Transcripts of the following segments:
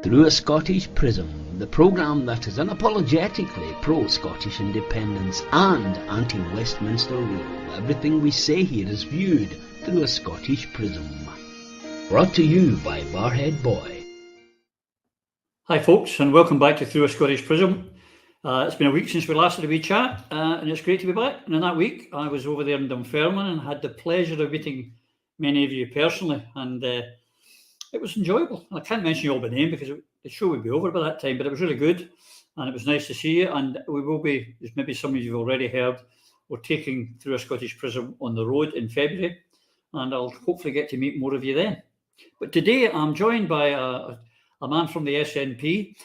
Through a Scottish Prism, the programme that is unapologetically pro-Scottish independence and anti-Westminster rule. Everything we say here is viewed through a Scottish Prism. Brought to you by Barhead Boy. Hi folks, and welcome back to Through a Scottish Prism. It's been a week since we last had a wee chat, and it's great to be back. And in that week, I was over there in Dunfermline and had the pleasure of meeting many of you personally, and it was enjoyable. I can't mention you all by name because the show would be over by that time, but it was really good, and it was nice to see you. And we will be, as maybe some of you have already heard, we're taking Through a Scottish Prism on the road in February, and I'll hopefully get to meet more of you then. But today I'm joined by a man from the SNP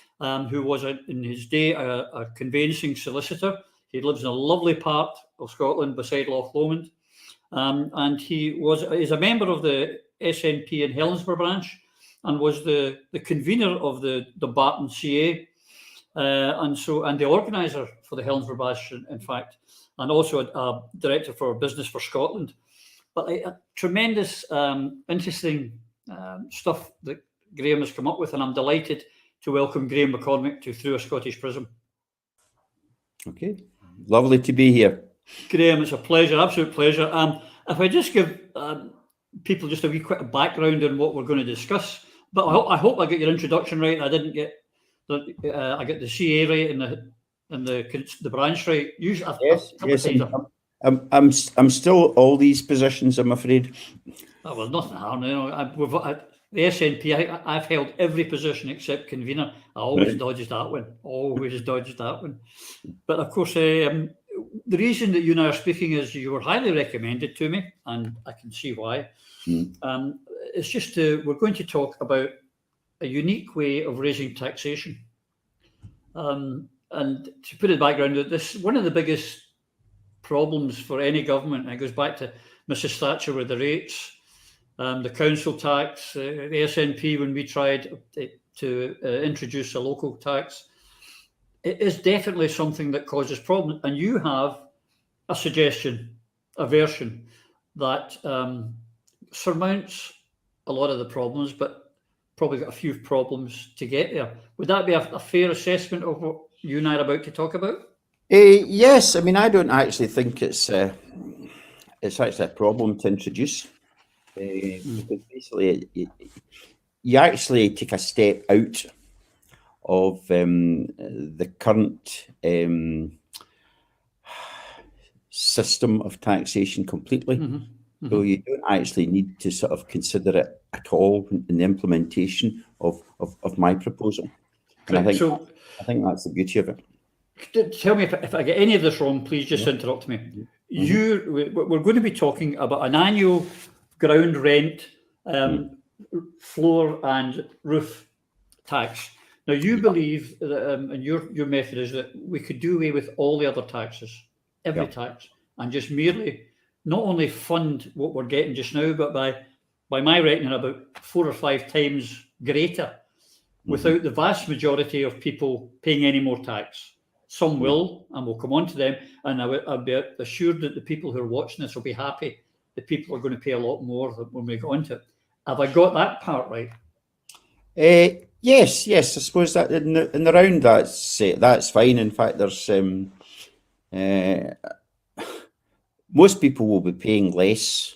who was in his day a conveyancing solicitor. He lives in a lovely part of Scotland beside Loch Lomond, and he's a member of the SNP in Helensburgh branch and was the convener of the Barton CA and the organiser for the Helensburgh branch, in fact, and also a director for Business for Scotland. But a tremendous, interesting stuff that Graham has come up with, and I'm delighted to welcome Graham McCormick to Through a Scottish Prism. Okay, lovely to be here. Graham, it's a pleasure, absolute pleasure. If I just give people just a wee quick background on what we're going to discuss, but I hope I get your introduction right. I didn't get I get the CA right and the branch right. Usually, Yes. I'm still all these positions, I'm afraid. Oh, well, nothing harm. The SNP, I've held every position except convener. I always dodged that one. But of course, the reason that you and I are speaking is you were highly recommended to me, and I can see why. It's just we're going to talk about a unique way of raising taxation. And to put it in background, this one of the biggest problems for any government, and it goes back to Mrs. Thatcher with the rates, the council tax, the SNP when we tried to introduce a local tax. It is definitely something that causes problems. And you have a suggestion, a version that surmounts a lot of the problems, but probably got a few problems to get there. Would that be a fair assessment of what you and I are about to talk about? Yes, I mean, I don't actually think it's actually a problem to introduce. Because basically, you actually take a step out of the current system of taxation completely. So you don't actually need to sort of consider it at all in the implementation of my proposal. And I think that's the beauty of it. Tell me if I get any of this wrong, please just interrupt me. We're going to be talking about an annual ground rent, floor and roof tax. Now you believe that, and your method is that we could do away with all the other taxes, every tax, and just merely not only fund what we're getting just now, but by my reckoning about 4 or 5 times greater, without the vast majority of people paying any more tax. Some will, and we'll come on to them, and I'll be assured that the people who are watching this will be happy. The people are going to pay a lot more when we get onto it. Have I got that part right? Yes. I suppose that in the round that's fine. In fact, there's most people will be paying less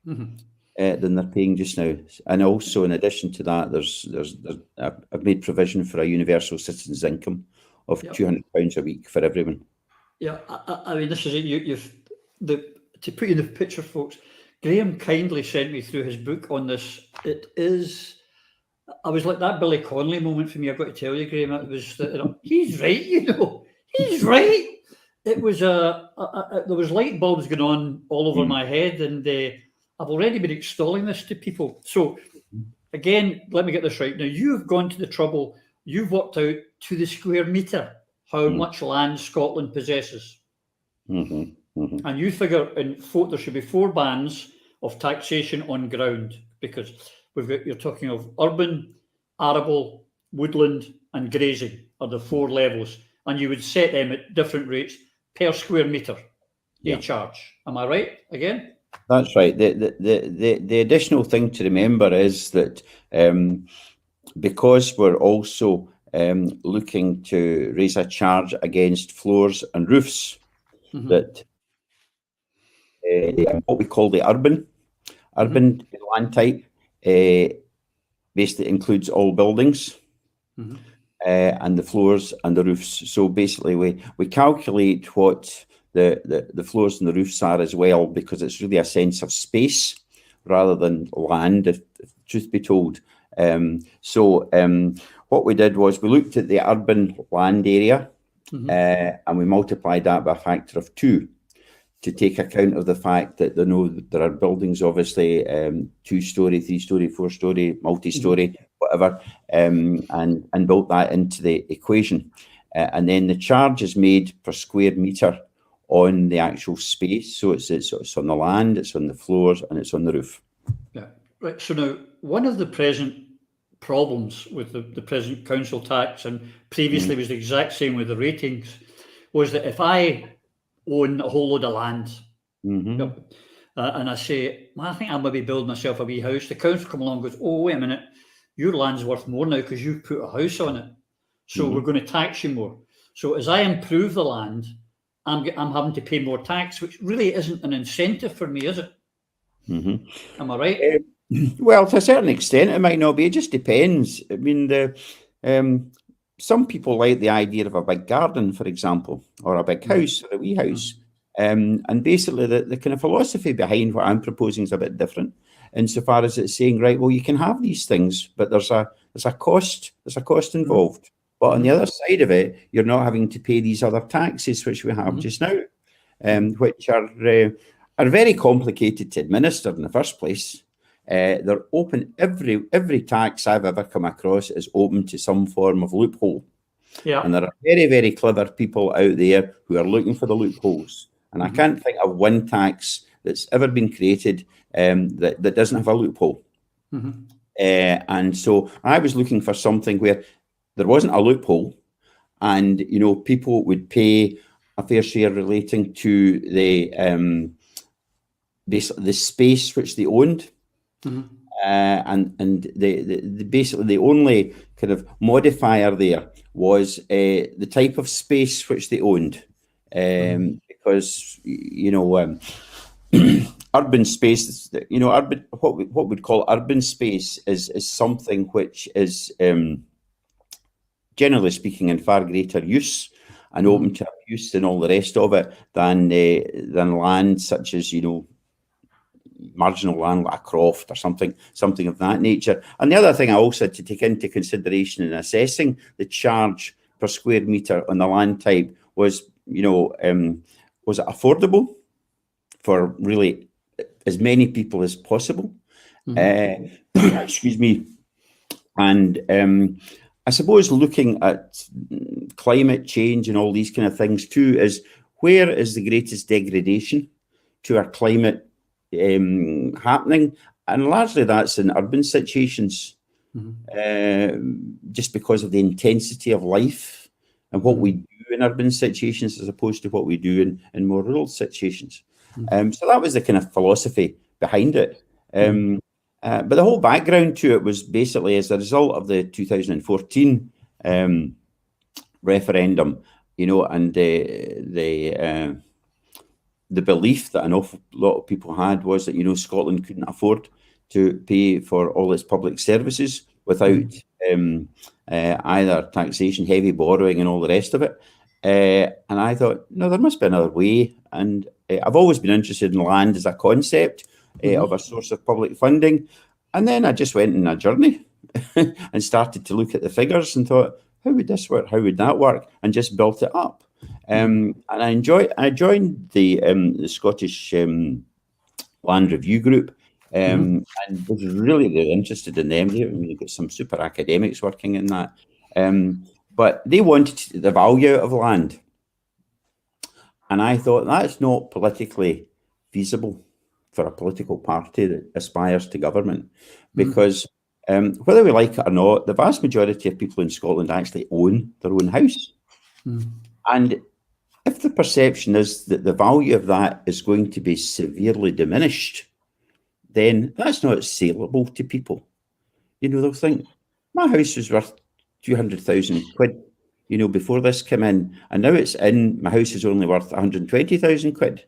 than they're paying just now, and also in addition to that, I've made provision for a universal citizen's income of £200 a week for everyone. Yeah, I mean, this is it. To put you in the picture, folks, Graham kindly sent me through his book on this. I was like that Billy Connolly moment for me, I've got to tell you, Graham. It was he's right, he's right. It was there was light bulbs going on all over my head, and I've already been extolling this to people. So again, let me get this right. Now you've gone to the trouble, you've worked out to the square metre how much land Scotland possesses. And you figure there should be 4 bands of taxation on ground, because you're talking of urban, arable, woodland, and grazing are the 4 levels, and you would set them at different rates per square metre they charge. Am I right again? That's right. The additional thing to remember is that because we're also looking to raise a charge against floors and roofs, that what we call the urban land type basically includes all buildings. And the floors and the roofs. So basically, we calculate what the floors and the roofs are as well, because it's really a sense of space rather than land, if truth be told. What we did was we looked at the urban land area and we multiplied that by a factor of 2 to take account of the fact that there are buildings, obviously, 2-story, 3-story, 4-story, multi-story, whatever, and built that into the equation. And then the charge is made per square metre on the actual space. So it's on the land, it's on the floors, and it's on the roof. Yeah, right. So now, one of the present problems with the present council tax, and previously was the exact same with the ratings, was that if I own a whole load of land, and I say, well, I think I'll maybe build myself a wee house, the council come along and goes, oh, wait a minute, your land's worth more now because you've put a house on it. So we're going to tax you more. So as I improve the land, I'm having to pay more tax, which really isn't an incentive for me, is it? Am I right? Well, to a certain extent, it might not be. It just depends. I mean, some people like the idea of a big garden, for example, or a big house or a wee house. And basically, the kind of philosophy behind what I'm proposing is a bit different, insofar as it's saying, right, well, you can have these things, but there's a cost involved. But on the other side of it, you're not having to pay these other taxes, which we have just now, which are very complicated to administer in the first place. They're open. Every tax I've ever come across is open to some form of loophole. Yeah. And there are very, very clever people out there who are looking for the loopholes. And I can't think of one tax that's ever been created that doesn't have a loophole. And so I was looking for something where there wasn't a loophole, and people would pay a fair share relating to the basically the space which they owned. And basically the only kind of modifier there was the type of space which they owned, because urban space, urban, what we'd call urban space is something which is generally speaking in far greater use and open to abuse and all the rest of it than land such as marginal land like a croft or something of that nature. And the other thing I also had to take into consideration in assessing the charge per square metre on the land type was, was it affordable for really as many people as possible? Excuse me. And I suppose looking at climate change and all these kind of things too, is where is the greatest degradation to our climate happening? And largely that's in urban situations, just because of the intensity of life and what we do in urban situations as opposed to what we do in more rural situations. So that was the kind of philosophy behind it. But the whole background to it was basically as a result of the 2014 referendum, and the belief that an awful lot of people had was that, Scotland couldn't afford to pay for all its public services without either taxation, heavy borrowing and all the rest of it. And I thought, no, there must be another way. And I've always been interested in land as a concept of a source of public funding. And then I just went on a journey and started to look at the figures and thought, how would this work? How would that work? And just built it up. And I joined the Scottish Land Review Group and was really interested in them. You've got some super academics working in that. But they wanted the value of land. And I thought that's not politically feasible for a political party that aspires to government, because whether we like it or not, the vast majority of people in Scotland actually own their own house. And if the perception is that the value of that is going to be severely diminished, then that's not saleable to people. They'll think, My house was worth 200,000 quid, before this came in, and now it's in. My house is only worth 120,000 quid.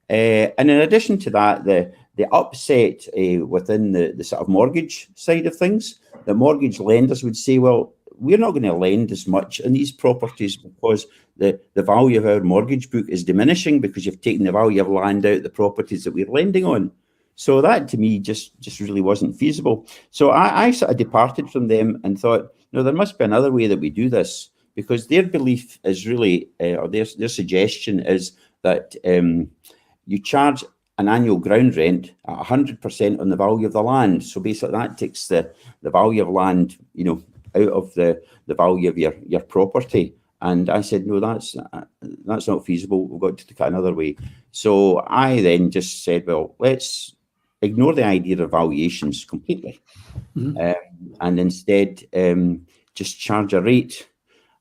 And in addition to that, the upset within the sort of mortgage side of things, the mortgage lenders would say, well, we're not going to lend as much on these properties because the value of our mortgage book is diminishing because you've taken the value of land out of the properties that we're lending on. So that to me just really wasn't feasible. So I sort of departed from them and thought, no, there must be another way that we do this, because their belief is really, or their suggestion is that you charge an annual ground rent at 100% on the value of the land. So basically that takes the value of land, out of the value of your property. And I said, no, that's not feasible. We've got to look at another way. So I then just said, well, let's ignore the idea of valuations completely, and instead just charge a rate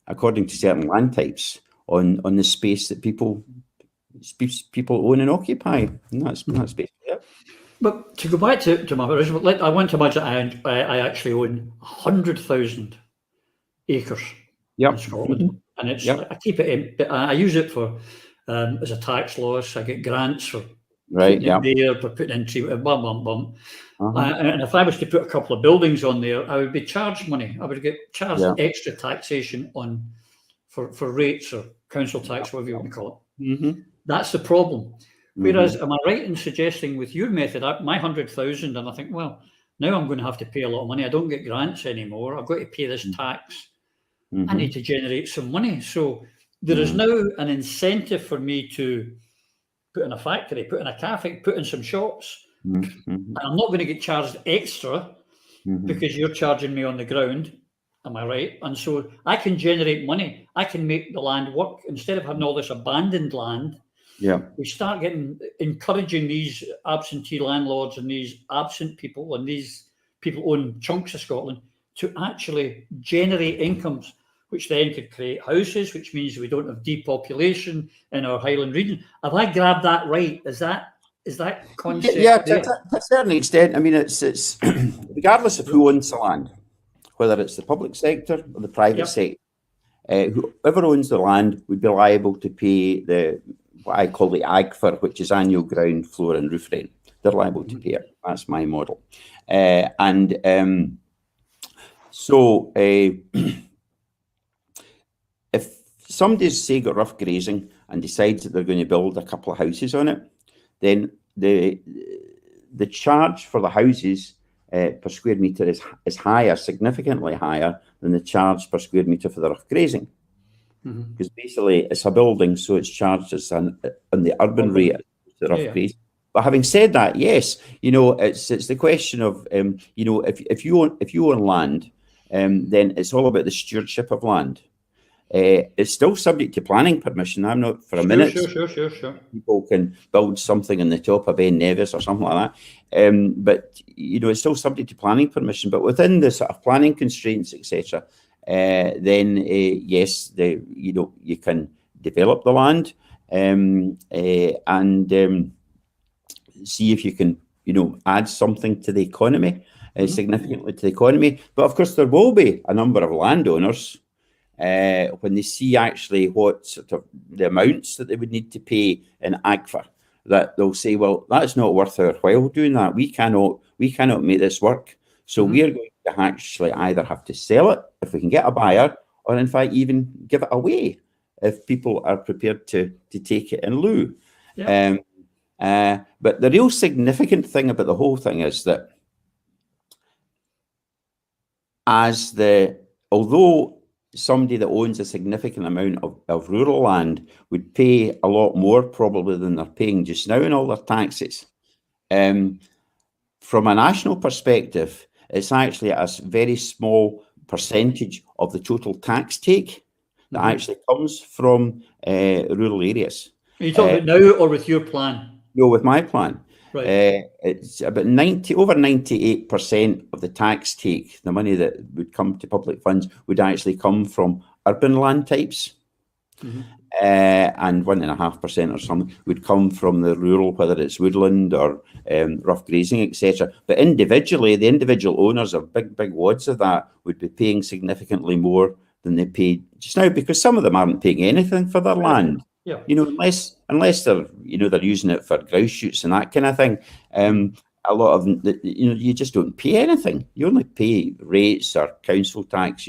according to certain land types on the space that people own and occupy. And that's basically it. But to go back to my original, I want to imagine I actually own 100,000 acres in Scotland, and it's I keep it empty. I use it for as a tax loss. I get grants for putting in there, for putting in tree, and if I was to put a couple of buildings on there, I would be charged money. I would get charged extra taxation for rates or council tax, whatever you want to call it. That's the problem. Whereas, am I right in suggesting with your method, my 100,000, and I think, well, now I'm going to have to pay a lot of money. I don't get grants anymore. I've got to pay this tax. I need to generate some money. So there is now an incentive for me to put in a factory, put in a cafe, put in some shops. And I'm not going to get charged extra because you're charging me on the ground. Am I right? And so I can generate money. I can make the land work instead of having all this abandoned land. We start encouraging these absentee landlords and these absent people, and these people own chunks of Scotland, to actually generate incomes, which then could create houses, which means we don't have depopulation in our Highland region. Have I grabbed that right? Is that concept? Yeah, to a certain extent. I mean, it's regardless of who owns the land, whether it's the public sector or the private sector, whoever owns the land would be liable to pay what I call the AGFR, which is annual ground, floor and roof rent. They're liable to pay it. That's my model. So if somebody's, say, got rough grazing and decides that they're going to build a couple of houses on it, then the charge for the houses per square metre is higher, significantly higher than the charge per square metre for the rough grazing. Because basically it's a building, so it's charged as on the urban rate, the rough grazing. But having said that, yes, it's the question of if you own land, then it's all about the stewardship of land. It's still subject to planning permission. I'm not for a minute. Sure. People can build something on the top of Ben Nevis or something like that. But it's still subject to planning permission. But within the sort of planning constraints, etc., then yes, you can develop the land and see if you can add something to the economy, significantly to the economy. But of course, there will be a number of landowners when they see actually what sort of the amounts that they would need to pay in AGFA, that they'll say, well, that's not worth our while doing that. We cannot make this work. So we're going to actually either have to sell it if we can get a buyer, or in fact even give it away if people are prepared to take it in lieu. But the real significant thing about the whole thing is that although somebody that owns a significant amount of rural land would pay a lot more probably than they're paying just now in all their taxes, from a national perspective, it's actually a very small percentage of the total tax take that actually comes from rural areas. Are you talking about now or with your plan? No, with my plan. Right. It's about over 98% of the tax take, the money that would come to public funds, would actually come from urban land types. and 1.5% or something would come from the rural, whether it's woodland or rough grazing, etc. But individually, the individual owners of big wads of that would be paying significantly more than they paid just now, because some of them aren't paying anything for their land. Yeah. Unless they're they're using it for grouse shoots and that kind of thing. A lot of them, you just don't pay anything. You only pay rates or council tax,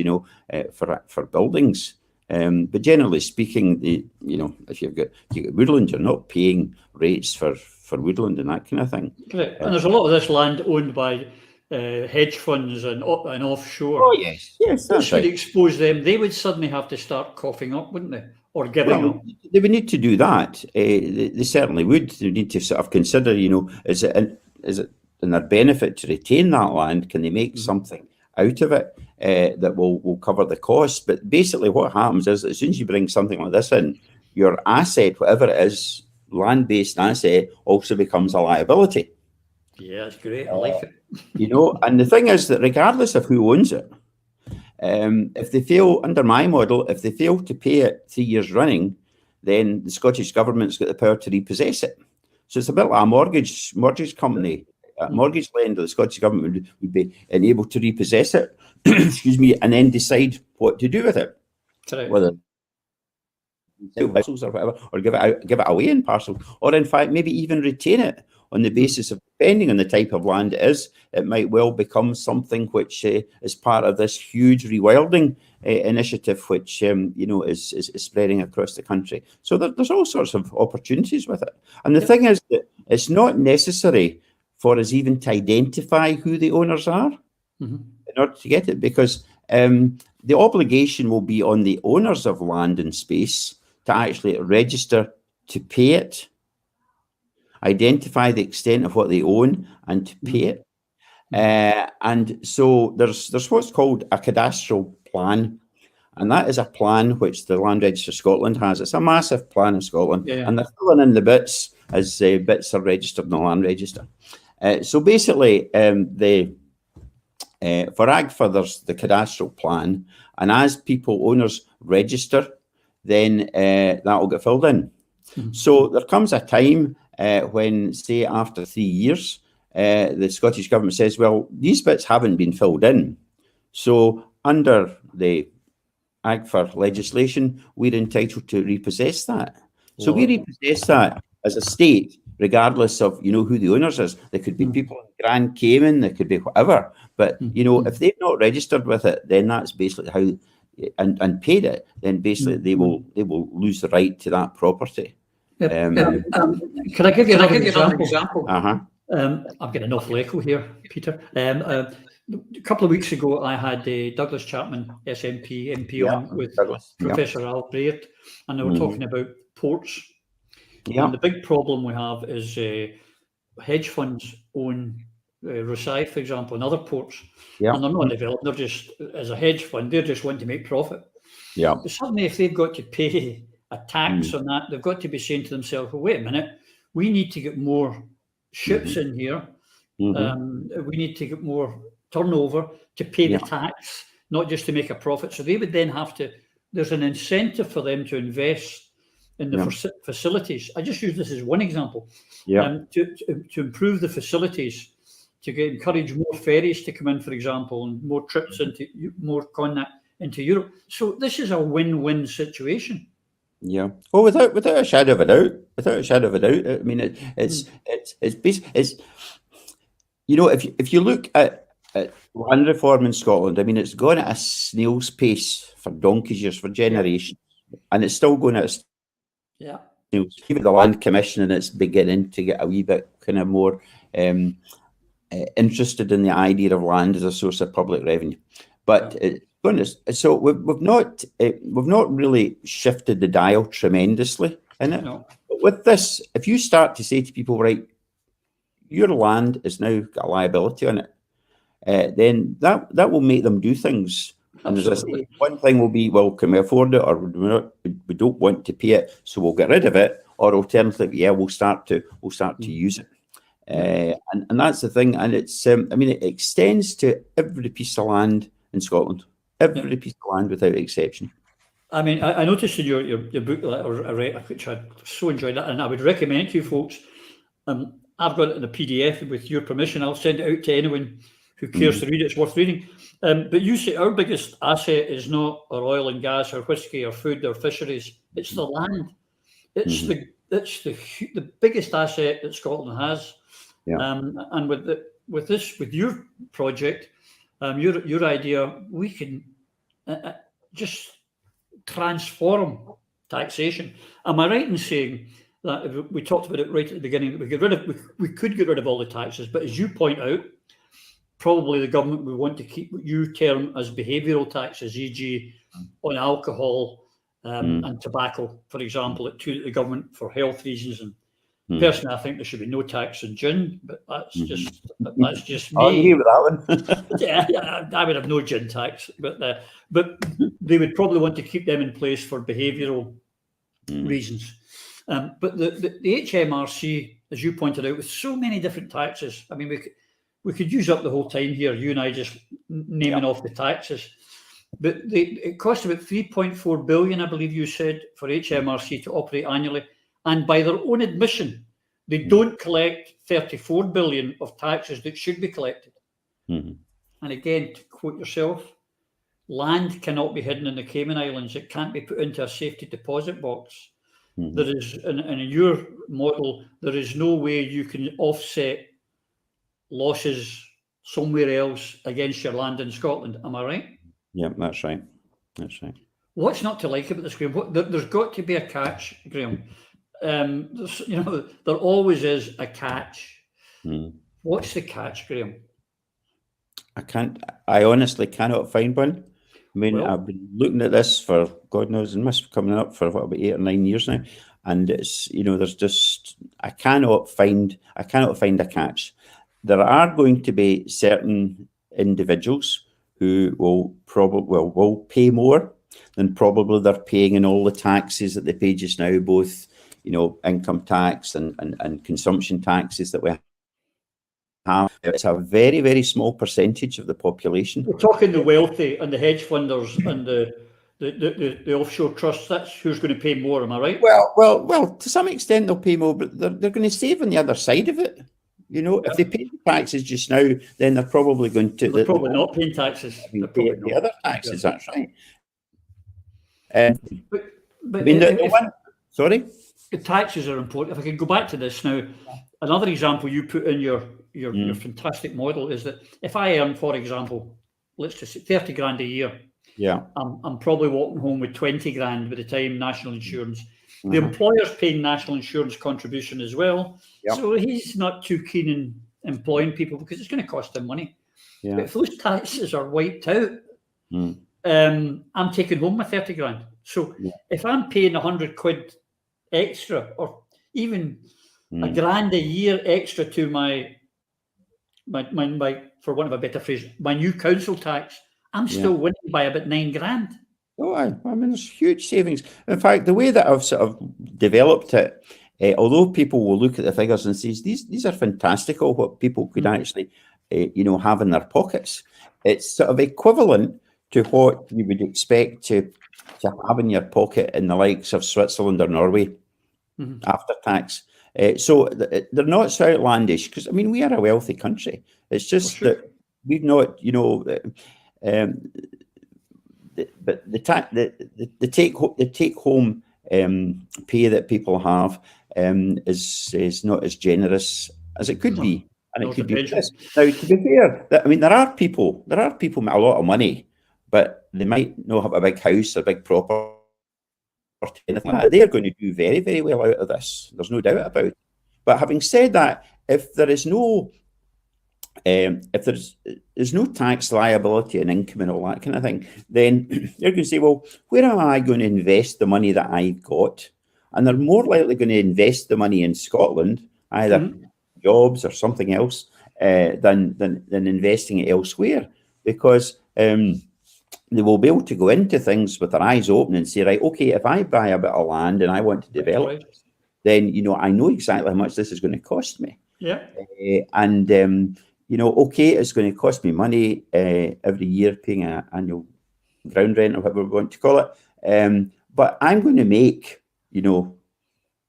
for buildings. But generally speaking, if you get woodland, you're not paying rates for woodland and that kind of thing. Correct. And there's a lot of this land owned by hedge funds and offshore. Oh yes, that's This right. would expose them. They would suddenly have to start coughing up, wouldn't they, or giving up? They would need to do that. They certainly would. They need to sort of consider, is it in their benefit to retain that land? Can they make something out of it that will cover the cost? But basically what happens is that as soon as you bring something like this in, your asset, whatever it is, land-based asset, also becomes a liability. Yeah, it's great. I like it. And the thing is that regardless of who owns it, if they fail, under my model, if they fail to pay it 3 years running, then the Scottish Government's got the power to repossess it. So it's a bit like a mortgage company. A mortgage lender, the Scottish Government would be enabled to repossess it, excuse me, and then decide what to do with it. Correct. Whether sell parcels or whatever, or give it away in parcels, or in fact maybe even retain it on the basis of, depending on the type of land it is, it might well become something which is part of this huge rewilding initiative, which is spreading across the country. So there's all sorts of opportunities with it. And the thing is that it's not necessary for us even to identify who the owners are in order to get it, because the obligation will be on the owners of land and space to actually register to pay it, identify the extent of what they own and to pay it. And so there's what's called a cadastral plan, and that is a plan which the Land Register Scotland has. It's a massive plan of Scotland, and they're filling in the bits as bits are registered in the Land Register. So basically, for AGFA, there's the cadastral plan, and as owners register, then that will get filled in. So there comes a time when, say, after 3 years, the Scottish Government says, well, these bits haven't been filled in. So under the AGFA legislation, we're entitled to repossess that. So we repossess that as a state, regardless of, who the owners is. There could be people in Grand Cayman, there could be whatever. But, if they've not registered with it, then that's basically how, and paid it, then basically they will lose the right to that property. Can I give you another example? Uh-huh. I'm getting an awful echo here, Peter. A couple of weeks ago, I had Douglas Chapman, SNP, MP on with Professor Al Braid, and they were talking about ports. And the big problem we have is hedge funds own Rosyth, for example, and other ports. And they're not developed. They're just, as a hedge fund, they're just wanting to make profit. But suddenly, if they've got to pay a tax on that, they've got to be saying to themselves, well, wait a minute, we need to get more ships in here. We need to get more turnover to pay the tax, not just to make a profit. So they would then have to, there's an incentive for them to invest in the facilities. I just use this as one example. To improve the facilities, to encourage more ferries to come in, for example, and more trips more contact into Europe. So this is a win-win situation. Yeah. Well, without a shadow of a doubt. I mean, it's if you look at land reform in Scotland, I mean, it's gone at a snail's pace for donkey's years, for generations, and it's still going at a even the Land Commission, and it's beginning to get a wee bit kind of more interested in the idea of land as a source of public revenue. But so we've not really shifted the dial tremendously in it. No. But with this, if you start to say to people, right, your land has now got a liability on it, then that will make them do things. And as I say, one thing will be, well, can we afford it, or we don't want to pay it, so we'll get rid of it. Or alternatively, we'll start to use it. And that's the thing. And it's I mean, it extends to every piece of land in Scotland. Every piece of land without exception. I mean, I noticed in your book that I read, which I so enjoyed that, and I would recommend it to you folks. I've got it in a PDF with your permission. I'll send it out to anyone who cares to read it. It's worth reading. But you say our biggest asset is not our oil and gas, or whiskey, or food, or fisheries. It's the land. It's the biggest asset that Scotland has. Yeah. And with your project, your idea, we can just transform taxation. Am I right in saying that we talked about it right at the beginning, that we could get rid of all the taxes, but as you point out, probably the government would want to keep what you term as behavioural taxes, e.g. on alcohol and tobacco, for example, to the government for health reasons. And personally, I think there should be no tax on gin, but that's just me. I agree with that one. Yeah, I would have no gin tax, but they would probably want to keep them in place for behavioural reasons. But the HMRC, as you pointed out, with so many different taxes, I mean, we could use up the whole time here, you and I just naming off the taxes. But it costs about 3.4 billion, I believe you said, for HMRC to operate annually. And by their own admission, they don't collect 34 billion of taxes that should be collected. And again, to quote yourself, land cannot be hidden in the Cayman Islands. It can't be put into a safety deposit box. There is, in your model, there is no way you can offset losses somewhere else against your land in Scotland. Am I right? Yeah, that's right. That's right. What's not to like about this, Graham? There's got to be a catch, Graham. There always is a catch. What's the catch, Graham? I honestly cannot find one. I mean, I've been looking at this for God knows, it must be coming up for about 8 or 9 years now, and it's there's just I cannot find a catch. There are going to be certain individuals who will will pay more than probably they're paying in all the taxes that they pay just now, both income tax and consumption taxes that we have. It's a very, very small percentage of the population. We're talking the wealthy and the hedge funders and the offshore trusts. That's who's going to pay more. Am I right? Well. To some extent, they'll pay more, but they're going to save on the other side of it. If they pay the taxes just now, then they're probably going to. They're probably not paying taxes. Pay the other taxes. Yeah. That's right. But I mean, sorry. The taxes are important. If I can go back to this now, another example you put in your fantastic model is that if I earn, for example, let's just say 30 grand a year, I'm probably walking home with 20 grand by the time national insurance. The employer's paying national insurance contribution as well, so he's not too keen in employing people because it's going to cost him money. But if those taxes are wiped out, I'm taking home my 30 grand. So if I'm paying 100 quid extra, or even a grand a year extra to my for want of a better phrase, my new council tax, I'm still winning by about 9 grand. Oh, I mean, there's huge savings. In fact, the way that I've sort of developed it, although people will look at the figures and say these are fantastical, what people could actually, have in their pockets, it's sort of equivalent to what you would expect to have in your pocket in the likes of Switzerland or Norway after tax. So they're not so outlandish because, I mean, we are a wealthy country. It's just that we've not, but the take home pay that people have is not as generous as it could be, and it could be. Now, to be fair, I mean, there are people with a lot of money, but they might not have a big house, a big property, anything like that. They are going to do very, very well out of this. There's no doubt about it. But having said that, if there is no there's no tax liability and income and all that kind of thing, then you're going to say, well, where am I going to invest the money that I've got? And they're more likely going to invest the money in Scotland, either jobs or something else, than investing it elsewhere, because they will be able to go into things with their eyes open and say, right, okay, if I buy a bit of land and I want to develop it, then I know exactly how much this is going to cost me. Okay, it's going to cost me money every year paying an annual ground rent or whatever we want to call it. But I'm going to make,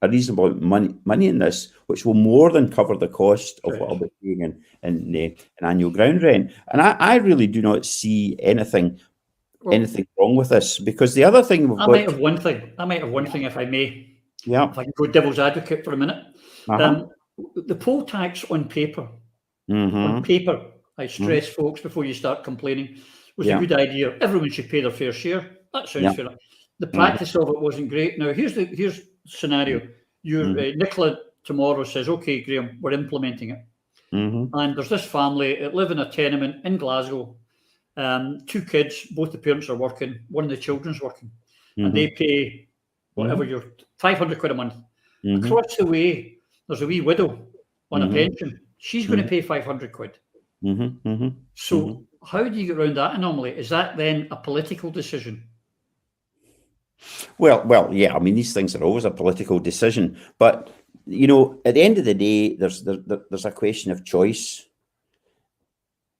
a reasonable amount of money in this, which will more than cover the cost of what I'll be paying in annual ground rent. And I really do not see anything wrong with this, because the other thing I might have one thing, if I may. Yeah. If I can go devil's advocate for a minute. The poll tax on paper, I stress folks before you start complaining, was a good idea. Everyone should pay their fair share. That sounds fair. The practice of it wasn't great. Now, here's the scenario. Nicola tomorrow says, okay, Graham, we're implementing it. And there's this family that live in a tenement in Glasgow. 2 kids, both the parents are working, one of the children's working. And they pay whatever you're 500 quid a month. Across the way, there's a wee widow on a pension. She's going to pay 500 quid. So how do you get around that anomaly? Is that then a political decision? Well, yeah. I mean, these things are always a political decision, but at the end of the day, there's a question of choice.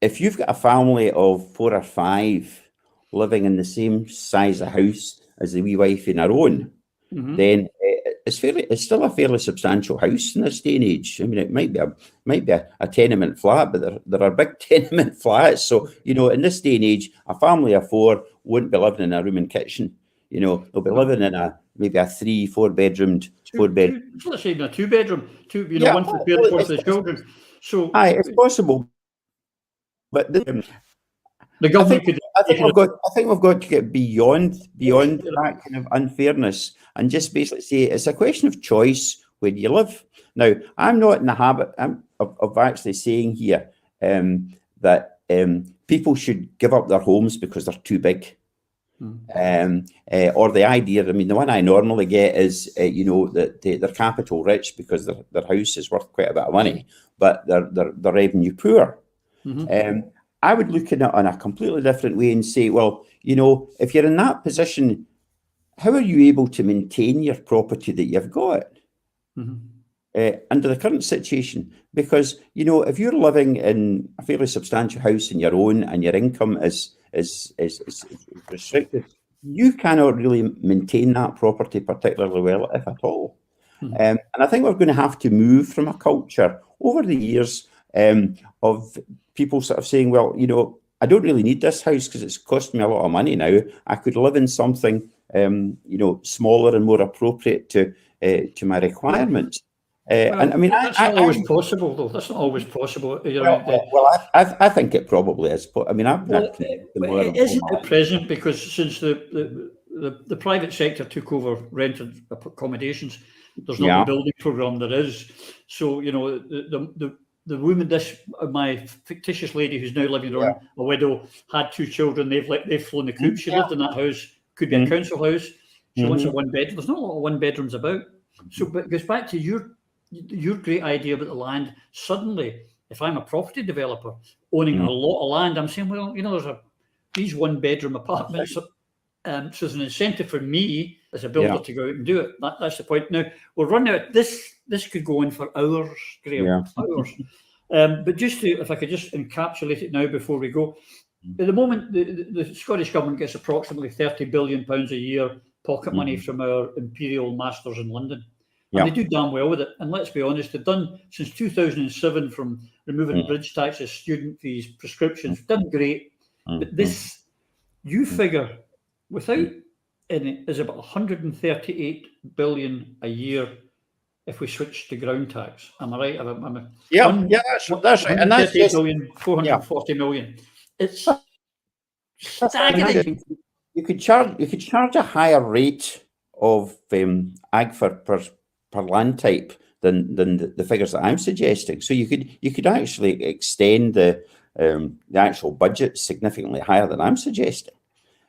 If you've got a family of 4 or 5 living in the same size of house as the wee wife in her own, then it's still a fairly substantial house in this day and age. I mean, it might be a tenement flat, but there are big tenement flats. So in this day and age, a family of 4 wouldn't be living in a room and kitchen. They'll be living in maybe a 3-4 bedroomed, 4-bed. Let's say a 2-bedroom, one for the parents, one for the children. So it's possible, but the government I think we've got to get beyond that kind of unfairness and just basically say it's a question of choice where you live. Now, I'm not in the habit of actually saying here that people should give up their homes because they're too big. Or the idea, I mean, the one I normally get is, that they're capital rich because their house is worth quite a bit of money, but they're revenue poor. I would look at it in a completely different way and say, well, if you're in that position, how are you able to maintain your property that you've got under the current situation? Because, if you're living in a fairly substantial house in your own and your income is restricted, you cannot really maintain that property particularly well, if at all. And I think we're going to have to move from a culture over the years of people sort of saying, well, I don't really need this house because it's costing me a lot of money now. I could live in something, smaller and more appropriate to my requirements. And I mean, that's not always possible, though. That's not always possible. I think it probably is. I mean, it isn't at present, because since the private sector took over rented accommodations, there's not a building program there is. So the woman, my fictitious lady who's now living on, a widow, had 2 children. They've flown the coop. She lived in that house. Could be a council house. She wants a 1-bedroom. There's not a lot of 1-bedrooms about. So, but it goes back to your great idea about the land. Suddenly, if I'm a property developer owning a lot of land, I'm saying, well, there's these 1-bedroom apartments. So there's an incentive for me as a builder to go out and do it. That's the point. Now, we're running out. This could go on for hours, Graham, hours. But if I could just encapsulate it now before we go. At the moment, the Scottish Government gets approximately £30 billion a year pocket money from our imperial masters in London. And they do damn well with it. And let's be honest, they've done since 2007, from removing bridge taxes, student fees, prescriptions, done great. But this, you figure, without any, is about 138 billion a year if we switch to ground tax. Am I right? That's right. And that's just 440 million. It's staggering. You could charge a higher rate of AGFA per land type than the figures that I'm suggesting. So you could actually extend the actual budget significantly higher than I'm suggesting.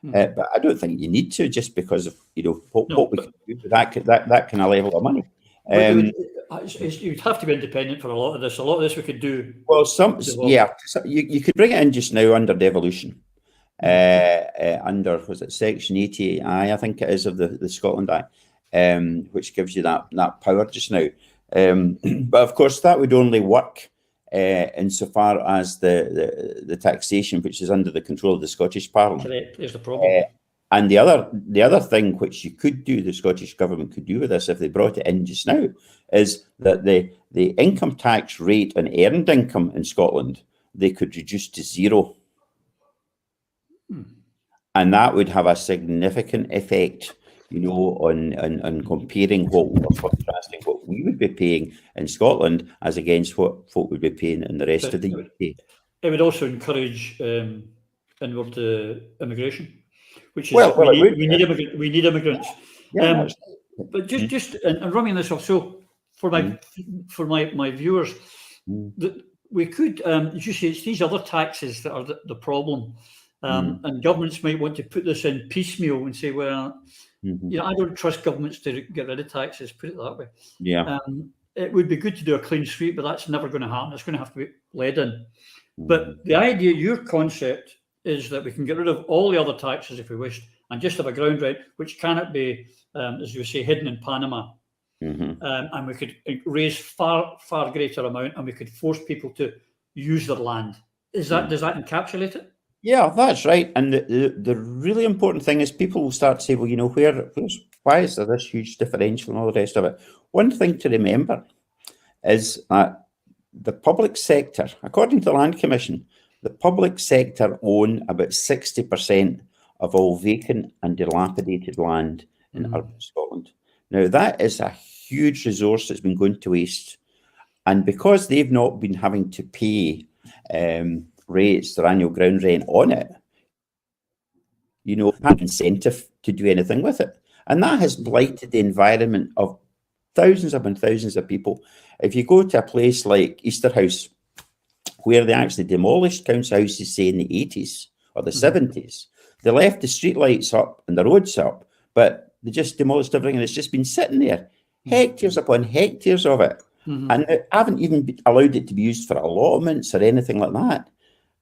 But I don't think you need to, just because of what we can do with that kind of level of money. You'd have to be independent for a lot of this. A lot of this we could do. Well, you could bring it in just now under devolution. Under, was it Section 80I, I think it is, of the Scotland Act, which gives you that power just now. But of course, that would only work insofar as the taxation, which is under the control of the Scottish Parliament. Correct. There's the problem. And the other thing which you could do, the Scottish Government could do with this if they brought it in just now, is that the income tax rate on earned income in Scotland, they could reduce to 0. And that would have a significant effect, on comparing contrasting what we would be paying in Scotland as against what folk would be paying in the rest of the UK. It would also encourage inward immigration, which is we need immigrants. Yeah, but just and running this off, so for my viewers, that we could, as you say, it's these other taxes that are the problem. And governments might want to put this in piecemeal and say, well, I don't trust governments to get rid of taxes, put it that way. Yeah. It would be good to do a clean sweep, but that's never going to happen. It's going to have to be led in. But the idea, your concept, is that we can get rid of all the other taxes if we wished and just have a ground rate, which cannot be, as you say, hidden in Panama. And we could raise far, far greater amount, and we could force people to use their land. Does that encapsulate it? Yeah, that's right. And the really important thing is people will start to say, well, why is there this huge differential and all the rest of it? One thing to remember is that the public sector, according to the Land Commission, the public sector own about 60% of all vacant and dilapidated land in urban Scotland. Now, that is a huge resource that's been going to waste. And because they've not been having to pay rates, their annual ground rent on it, have incentive to do anything with it. And that has blighted the environment of thousands upon thousands of people. If you go to a place like Easterhouse, where they actually demolished council houses, say, in the 80s or the 70s, they left the streetlights up and the roads up, but they just demolished everything, and it's just been sitting there, hectares upon hectares of it. And they haven't even allowed it to be used for allotments or anything like that.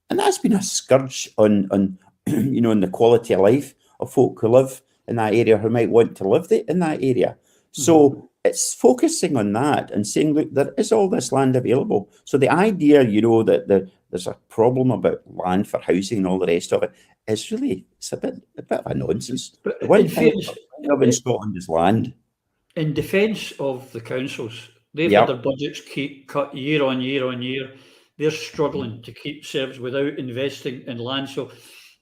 And that's been a scourge on the quality of life of folk who live in that area, who might want to live in that area. So it's focusing on that and saying, look, there is all this land available. So the idea, that there's a problem about land for housing and all the rest of it is really, it's a bit of a nonsense. But the one thing in Scotland is land. In defence of the councils, they've had their budgets cut year on year on year. They're struggling to keep service without investing in land. So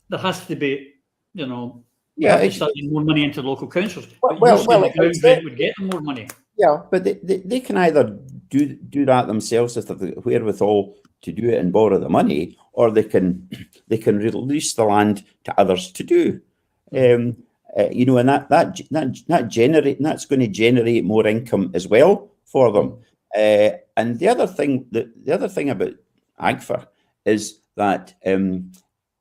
there has to be, starting more money into local councils. But the ground rent would get them more money. Yeah, but they can either do that themselves if they've the wherewithal to do it and borrow the money, or they can release the land to others to do. And that's going to generate more income as well for them. And the other thing about AGFA is that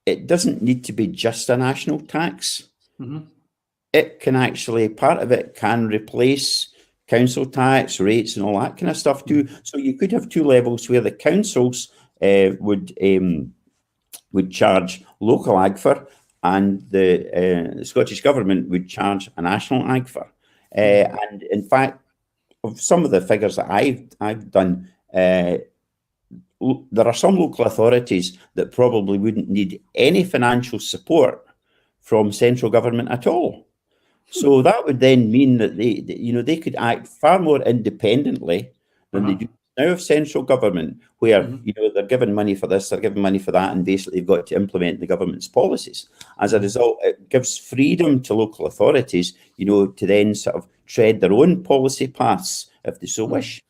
it doesn't need to be just a national tax. It can actually, part of it can replace council tax rates and all that kind of stuff too. So you could have two levels where the councils would charge local AGFA, and the Scottish Government would charge a national AGFA. And in fact, of some of the figures that I've done, there are some local authorities that probably wouldn't need any financial support from central government at all. So that would then mean that they could act far more independently than they do now of central government, where they're given money for this, they're given money for that, and basically they've got to implement the government's policies. As a result, it gives freedom to local authorities, to then sort of tread their own policy paths if they so wish.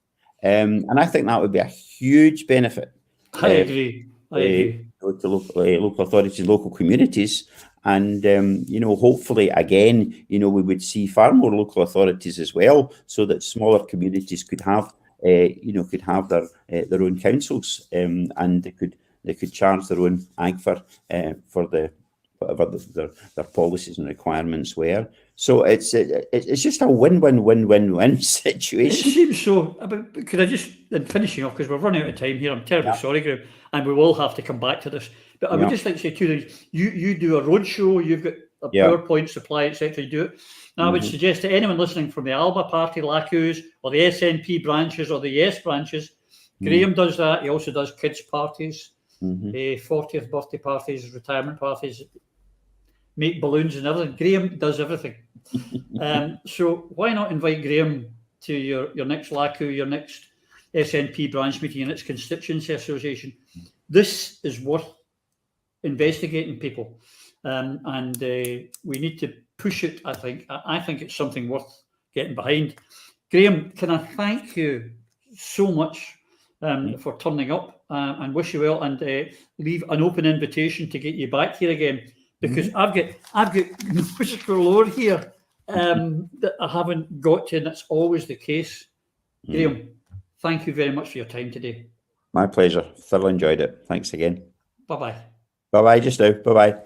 And I think that would be a huge benefit. I agree. To local authorities, local communities. And, hopefully, again, we would see far more local authorities as well, so that smaller communities could have, their own councils, and they could charge their own AGFA for whatever their policies and requirements were. So it's just a win-win-win-win-win situation. It seems so. But could I just, in finishing off, because we're running out of time here, I'm terribly sorry, Graham, and we will have to come back to this. But I would just like to say two things. You do a roadshow, you've got a PowerPoint supply, etc. You do it. Now, I would suggest to anyone listening from the Alba Party, LACUs, or the SNP branches, or the Yes branches, Graham does that. He also does kids' parties, Mm-hmm. 40th birthday parties, retirement parties, make balloons and everything. Graham does everything. So why not invite Graham to your next LACU, your next SNP branch meeting, your next constituency association? This is worth investigating, people. And we need to push it, I think. I think it's something worth getting behind. Graham, can I thank you so much for turning up and wish you well, and leave an open invitation to get you back here again, because I've got notes galore here that I haven't got to, and that's always the case. Graham, thank you very much for your time today. My pleasure. Thoroughly enjoyed it. Thanks again. Bye-bye. Bye-bye just now. Bye-bye.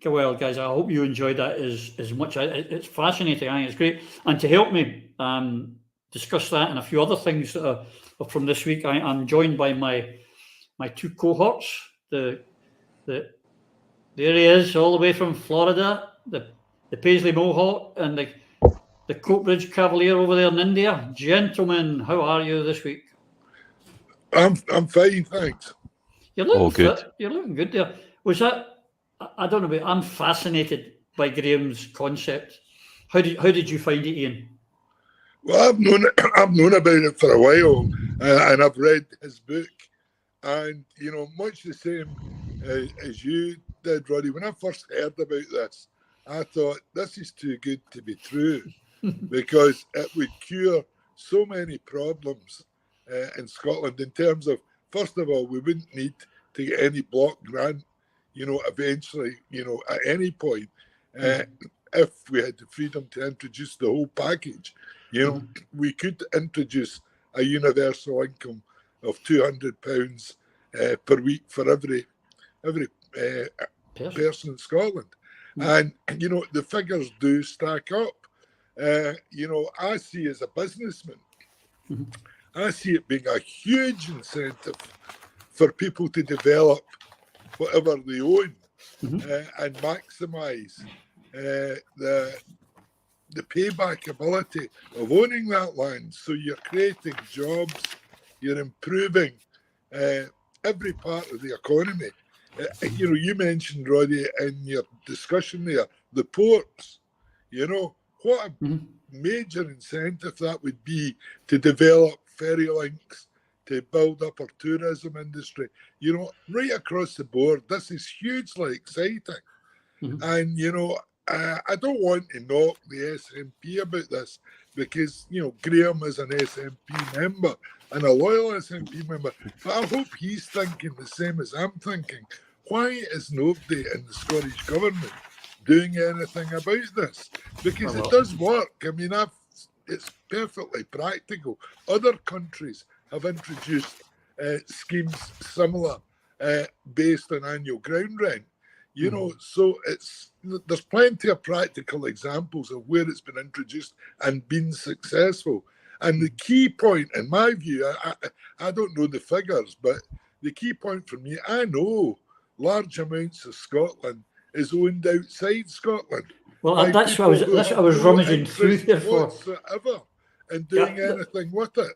Okay, well, guys, I hope you enjoyed that as much. It's fascinating. I think it's great. And to help me discuss that and a few other things that are from this week, I'm joined by my two cohorts. There he is, all the way from Florida, the Paisley Mohawk and the Coatbridge Cavalier over there in India. Gentlemen, how are you this week? I'm fine, thanks. You're looking fit. You're looking good there. Was that? I don't know, but I'm fascinated by Graham's concept. How did you find it, Ian? Well, I've known about it for a while, and I've read his book, and much the same as you did, Roddy. When I first heard about this, I thought this is too good to be true, because it would cure so many problems in Scotland in terms of, first of all, we wouldn't need to get any block grant, eventually, at any point, if we had the freedom to introduce the whole package, we could introduce a universal income of £200 per week for every person in Scotland. And, the figures do stack up. I see as a businessman, I see it being a huge incentive for people to develop whatever they own and maximise the payback ability of owning that land. So you're creating jobs, you're improving every part of the economy. You mentioned, Roddy, in your discussion there, the ports. What a major incentive that would be to develop ferry links, to build up our tourism industry, right across the board. This is hugely exciting. And, I don't want to knock the SNP about this, because, Graham is an SNP member and a loyal SNP member, but I hope he's thinking the same as I'm thinking. Why is nobody in the Scottish Government doing anything about this? Because it does work. I mean, it's perfectly practical. Other countries have introduced schemes similar based on annual ground rent. So there's plenty of practical examples of where it's been introduced and been successful. And the key point, in my view, I don't know the figures, but the key point for me, I know large amounts of Scotland is owned outside Scotland. Well, that's what I was rummaging through there for. Whatsoever in doing anything with it.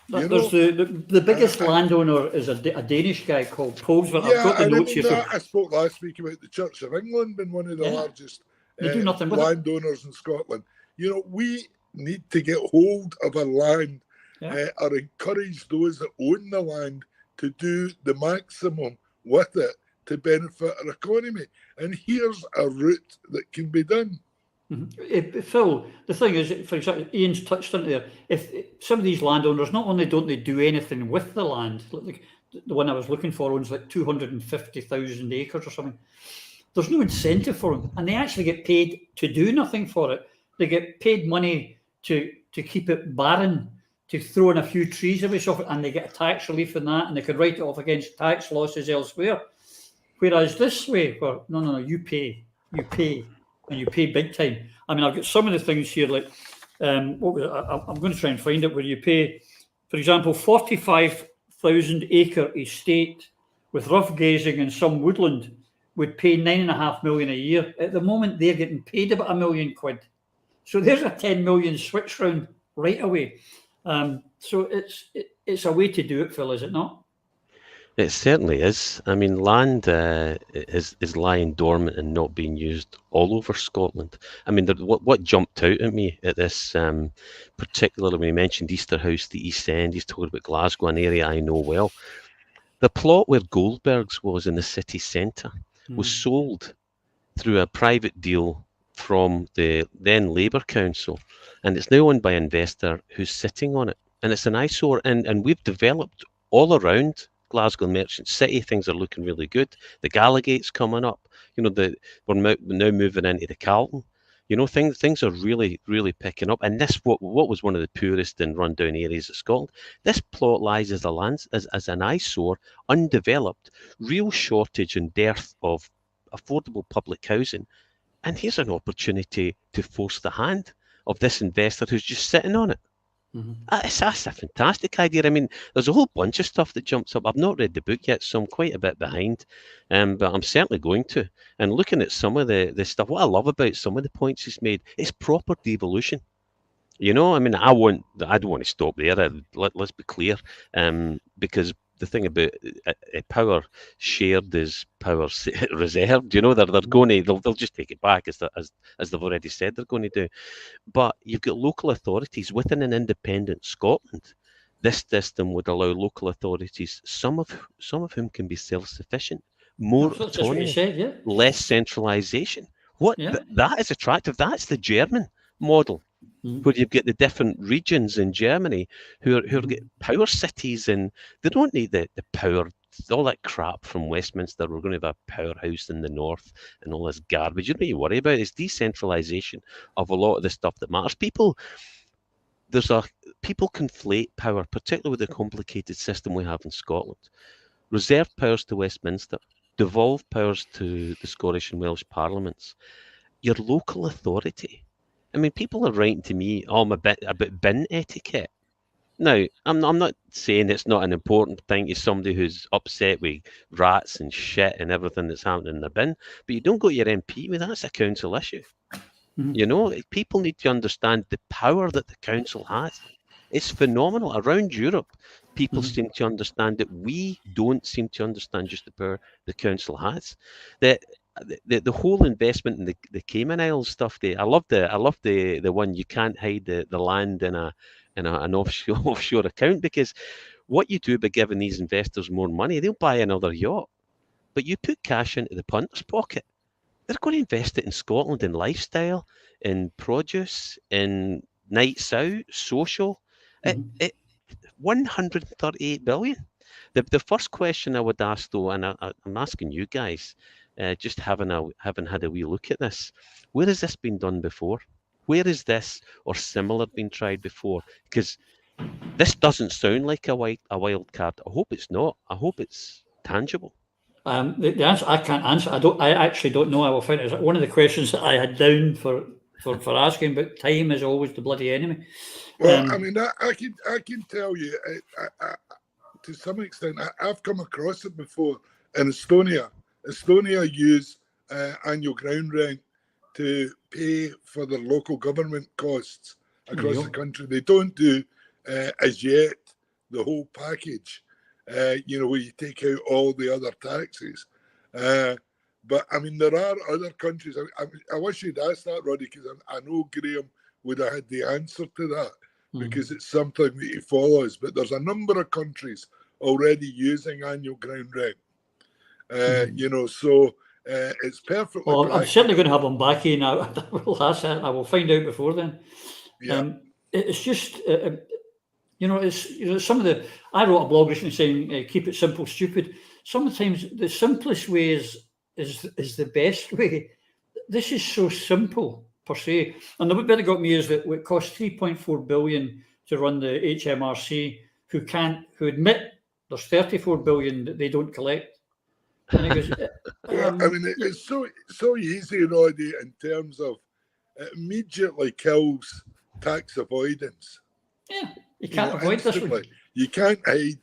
There's the biggest landowner is a Danish guy called Pogues. I've got the notes here. I spoke last week about the Church of England being one of the largest landowners in Scotland. We need to get hold of our land or encourage those that own the land to do the maximum with it to benefit our economy. And here's a route that can be done. Phil, the thing is, for example, Ian's touched on it there. If some of these landowners, not only don't they do anything with the land, like the one I was looking for owns like 250,000 acres or something. There's no incentive for them, and they actually get paid to do nothing for it. They get paid money to keep it barren, to throw in a few trees every so often, and they get a tax relief in that, and they could write it off against tax losses elsewhere. Whereas this way, no, you pay, and you pay big time. I mean, I've got some of the things here, like, I'm going to try and find it, where you pay, for example, 45,000 acre estate with rough grazing and some woodland would pay 9.5 million a year. At the moment, they're getting paid about £1 million. So there's a 10 million switch round right away. So it's a way to do it, Phil, is it not? It certainly is. I mean, land is lying dormant and not being used all over Scotland. I mean, what jumped out at me at this, particularly when he mentioned Easterhouse, the East End, he's talking about Glasgow, an area I know well. The plot where Goldberg's was in the city centre was sold through a private deal from the then Labour Council, and it's now owned by an investor who's sitting on it. And it's an eyesore, and we've developed all around Glasgow Merchant City. Things are looking really good. The Gallowgate's coming up. You know, we're now moving into the Carlton. You know, things are really, really picking up. And this, what was one of the poorest and rundown areas of Scotland, this plot lies as an eyesore, undeveloped, real shortage and dearth of affordable public housing. And here's an opportunity to force the hand of this investor who's just sitting on it. That's a fantastic idea. I mean, there's a whole bunch of stuff that jumps up. I've not read the book yet, so I'm quite a bit behind, but I'm certainly going to. And looking at some of the stuff, what I love about some of the points he's made is proper devolution. You know, I mean, I don't want to stop there. Let's be clear, because the thing about power shared is power reserved. You know, they'll just take it back as they've already said they're going to do. But you've got local authorities within an independent Scotland. This system would allow local authorities, some of whom can be self-sufficient, more autonomy, less centralisation. That is attractive. That's the German model, where you've got the different regions in Germany who get power cities, and they don't need the power, all that crap from Westminster. We're going to have a powerhouse in the north and all this garbage. You don't need to worry about it. It's decentralisation of a lot of the stuff that matters. People conflate power, particularly with the complicated system we have in Scotland. Reserve powers to Westminster, devolve powers to the Scottish and Welsh parliaments. Your local authority. I mean, people are writing to me about bin etiquette. Now, I'm not saying it's not an important thing to somebody who's upset with rats and shit and everything that's happening in the bin, but you don't go to your MP with that. That's a council issue. You know, people need to understand the power that the council has. It's phenomenal. Around Europe, people seem to understand it. We don't seem to understand just the power the council has. The whole investment in the Cayman Islands stuff. I love the one you can't hide the land in an offshore account, because what you do by giving these investors more money, they'll buy another yacht, but you put cash into the punter's pocket. They're going to invest it in Scotland, in lifestyle, in produce, in nights out, social. 138 billion. The first question I would ask, though, and I'm asking you guys, just having had a wee look at this, where has this been done before? Where is this or similar been tried before? Because this doesn't sound like a wild card. I hope it's not. I hope it's tangible. The answer I can't answer. I actually don't know. I will find it. One of the questions that I had down for asking, but time is always the bloody enemy. Well, I mean, I can tell you, to some extent, I've come across it before in Estonia. Estonia use annual ground rent to pay for their local government costs across the country. They don't do, as yet, the whole package, where you take out all the other taxes. But, I mean, there are other countries. I wish you'd asked that, Roddy, because I know Graham would have had the answer to that, because it's something that he follows. But there's a number of countries already using annual ground rent. So it's perfectly. Well, I'm certainly going to have him back in. I will find out before then. Yeah. It's just, it's some of the. I wrote a blog recently saying, "Keep it simple, stupid." Sometimes the simplest way is the best way. This is so simple per se, and the bit that got me is that it costs 3.4 billion to run the HMRC, who admit there's 34 billion that they don't collect. And he goes, I mean, it's so easy, Roddy, in terms of it immediately kills tax avoidance. Yeah, you can't avoid this one. You can't hide,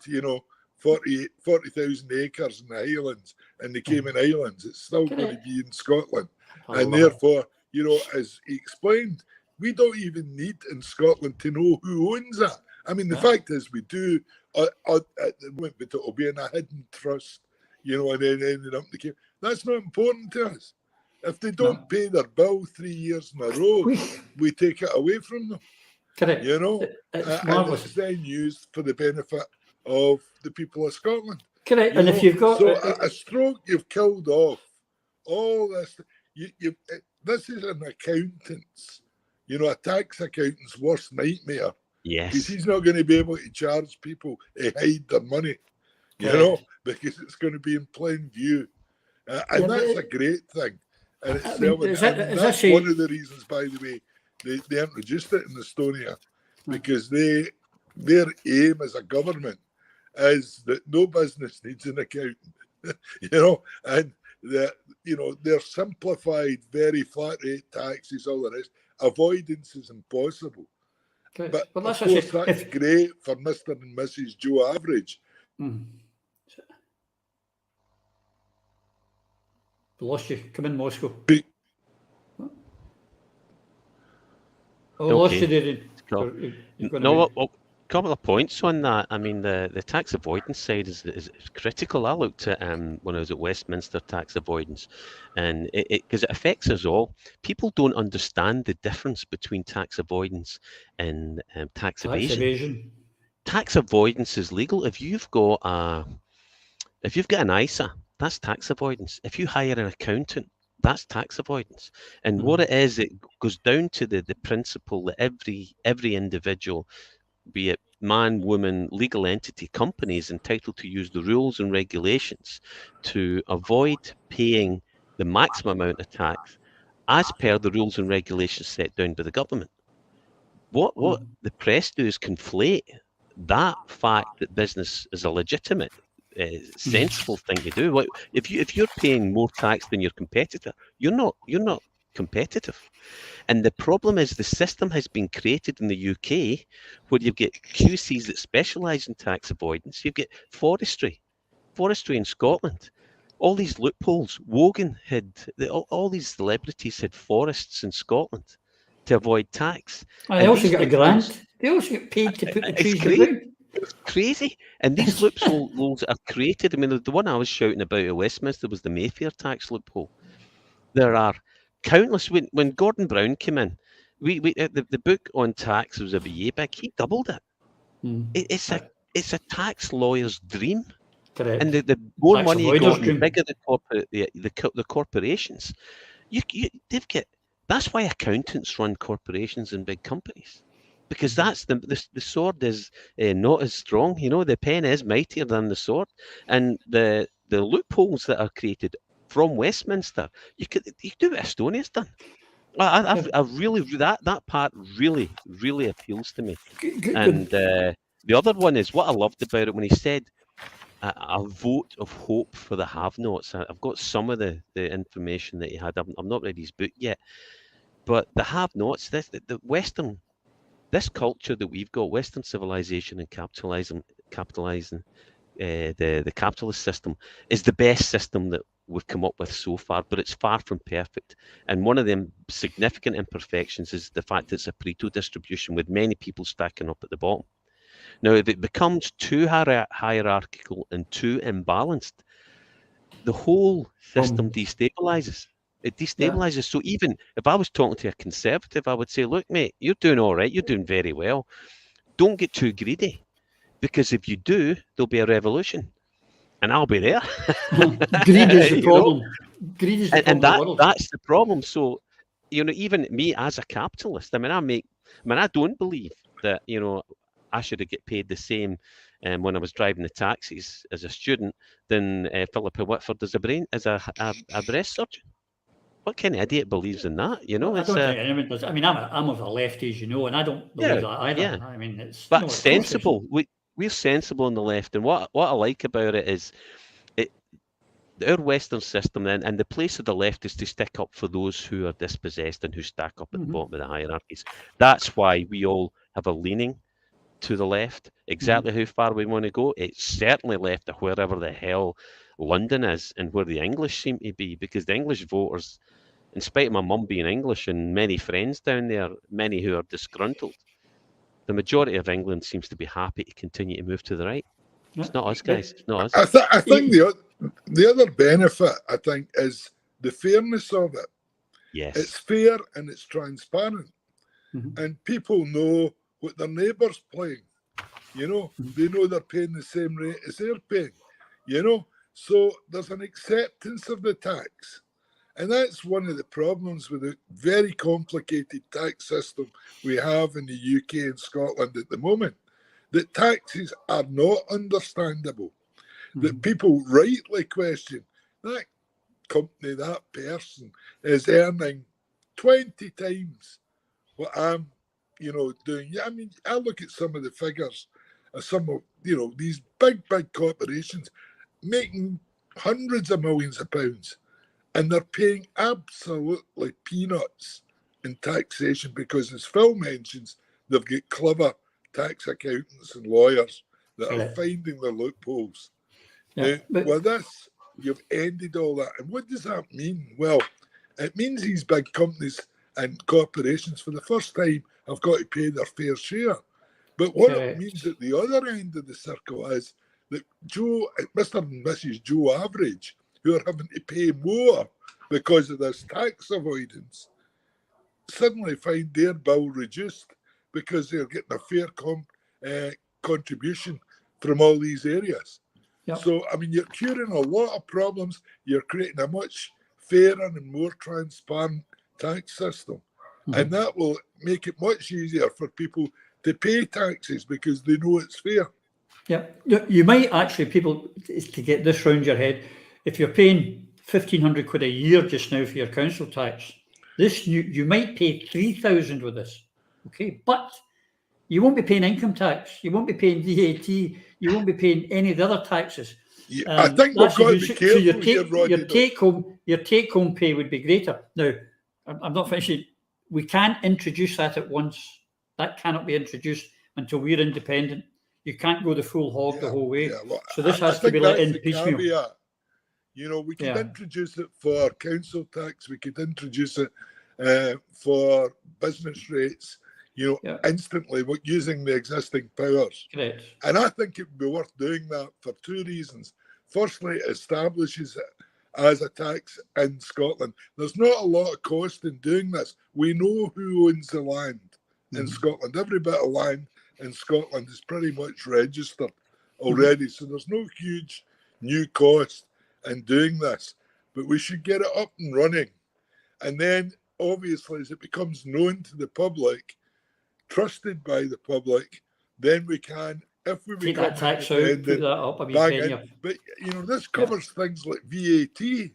40,000 acres in the Highlands and the Cayman Islands. It's still going to be in Scotland. And therefore, as he explained, we don't even need in Scotland to know who owns that. I mean, the fact is, we do at the moment, but it'll be in a hidden trust, you know, and then ending up in the cave. That's not important to us. If they don't pay their bill 3 years in a row, we take it away from them. Correct. You know, it's and it's then used for the benefit of the people of Scotland. Correct. And if you've got a stroke, you've killed off all this. This is an accountant's, you know, a tax accountant's worst nightmare. Yes. Because he's not going to be able to charge people to hide their money, you know, because it's going to be in plain view. And that's a great thing. And it's that's one of the reasons, by the way, they introduced it in Estonia, because their aim as a government is that no business needs an accountant, you know, and their simplified, very flat rate taxes, all the rest, avoidance is impossible. Okay. But well, of course, that's great for Mr. and Mrs. Joe Average. Lost you. Come in, Moscow. Okay. Lost you there. No, a couple of points on that. I mean, the tax avoidance side is critical. I looked at when I was at Westminster tax avoidance, and because it affects us all. People don't understand the difference between tax avoidance and tax evasion. Tax avoidance is legal. If you've got an ISA, that's tax avoidance. If you hire an accountant, that's tax avoidance. And what it is, it goes down to the principle that every individual, be it man, woman, legal entity, company, is entitled to use the rules and regulations to avoid paying the maximum amount of tax as per the rules and regulations set down by the government. What the press do is conflate that fact that business is a legitimate, sensible thing to do. If you're paying more tax than your competitor, you're not competitive. And the problem is the system has been created in the UK where you've got QCs that specialise in tax avoidance. You've got forestry in Scotland. All these loopholes. Wogan had all these celebrities had forests in Scotland to avoid tax. They also get a grant. They also get paid to put the trees in the ground. It's crazy. And these loopholes are created. I mean, the one I was shouting about at Westminster was the Mayfair tax loophole. There are countless. When Gordon Brown came in, the book on tax was a BA big. He doubled it. It's a tax lawyer's dream. Correct. And the more tax money you got, the bigger the corporations. They've got. That's why accountants run corporations and big companies, because that's the sword is not as strong. You know, the pen is mightier than the sword, and the loopholes that are created from Westminster, you do what Estonia's done. I really that part really appeals to me. And the other one is what I loved about it when he said a vote of hope for the have-nots. I've got some of the information that he had. I'm not read his book yet, but the have-nots, the Western, this culture that we've got, Western civilization and capitalizing the capitalist system, is the best system that we've come up with so far, but it's far from perfect. And one of the significant imperfections is the fact that it's a Pareto distribution with many people stacking up at the bottom. Now, if it becomes too hierarchical and too imbalanced, the whole system destabilizes. It destabilizes. Yeah. So even if I was talking to a conservative, I would say, look, mate, you're doing all right. You're doing very well. Don't get too greedy, because if you do, there'll be a revolution. And I'll be there. Greed is the problem. Greed is the problem. And that's the problem. So, even me as a capitalist, I don't believe that, I should have get paid the same when I was driving the taxis as a student than Philippa Whitford as a breast surgeon. What kind of idiot believes in that? I don't think anyone does. I mean, I'm of a lefty, as you know, and I don't believe that either. Yeah. I mean, it's sensible. We're sensible on the left, and what I like about it is our Western system and the place of the left is to stick up for those who are dispossessed and who stack up at the bottom of the hierarchies. That's why we all have a leaning to the left. Exactly how far we want to go, it's certainly left to wherever the hell London is and where the English seem to be, because the English voters, in spite of my mum being English and many friends down there, many who are disgruntled, The majority of England seems to be happy to continue to move to the right. It's not us, guys. It's not us. I think the other benefit, I think, is the fairness of it. Yes. It's fair and it's transparent. And people know what their neighbour's playing. You know, they know they're paying the same rate as they're paying. You know, so there's an acceptance of the tax. And that's one of the problems with the very complicated tax system we have in the UK and Scotland at the moment. That taxes are not understandable. That people rightly question that company, that person is earning 20 times what I'm, doing. Yeah, I mean, I look at some of the figures of some of, these big corporations making hundreds of millions of pounds, and they're paying absolutely peanuts in taxation because, as Phil mentions, they've got clever tax accountants and lawyers that are finding the loopholes. Now, with this, you've ended all that. And what does that mean? Well, it means these big companies and corporations, for the first time, have got to pay their fair share. But what it means at the other end of the circle is that Mr. and Mrs. Joe Average, who are having to pay more because of this tax avoidance, suddenly find their bill reduced because they're getting a fair contribution from all these areas. Yep. So, I mean, you're curing a lot of problems. You're creating a much fairer and more transparent tax system. And that will make it much easier for people to pay taxes because they know it's fair. Yeah, you might actually, people, to get this round your head, if you're paying 1,500 quid a year just now for your council tax, you might pay 3,000 with this, okay? But you won't be paying income tax, you won't be paying VAT, you won't be paying any of the other taxes. I think we've got to be careful. Your take-home pay would be greater. Now, I'm not finishing. We can't introduce that at once. That cannot be introduced until we're independent. You can't go the full hog the whole way. Well, so this has to be let in piecemeal. Caveat. We could introduce it for council tax. We could introduce it for business rates, instantly using the existing powers. Correct. And I think it would be worth doing that for two reasons. Firstly, it establishes it as a tax in Scotland. There's not a lot of cost in doing this. We know who owns the land in Scotland. Every bit of land in Scotland is pretty much registered already. So there's no huge new cost in doing this. But we should get it up and running. And then, obviously, as it becomes known to the public, trusted by the public, then we can, if we take that tax out, put that up a bit. But this covers things like VAT.